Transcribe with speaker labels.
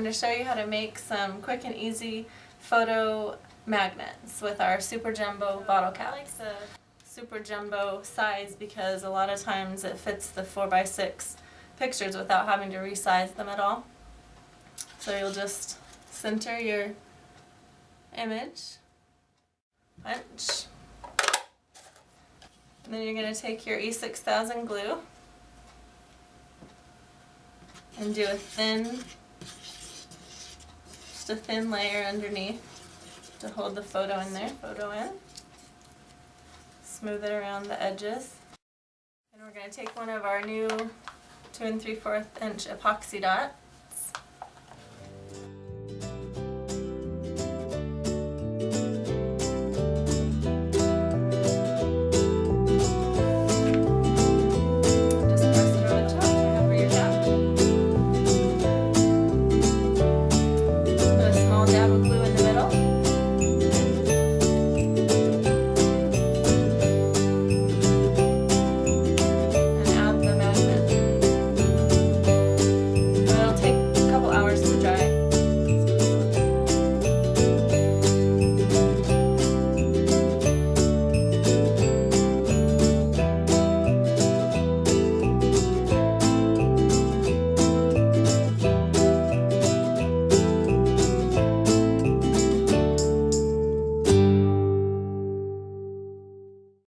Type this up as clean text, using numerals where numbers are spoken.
Speaker 1: to show you how to make some quick and easy photo magnets with our super jumbo bottle cap. I like the super jumbo size because a lot of times it fits the 4x6 pictures without having to resize them at all. So you'll just center your image, punch, and then you're going to take your E6000 glue and do just a thin layer underneath to hold the photo in there. Smooth it around the edges. And we're going to take one of our new 2 3/4 inch epoxy dot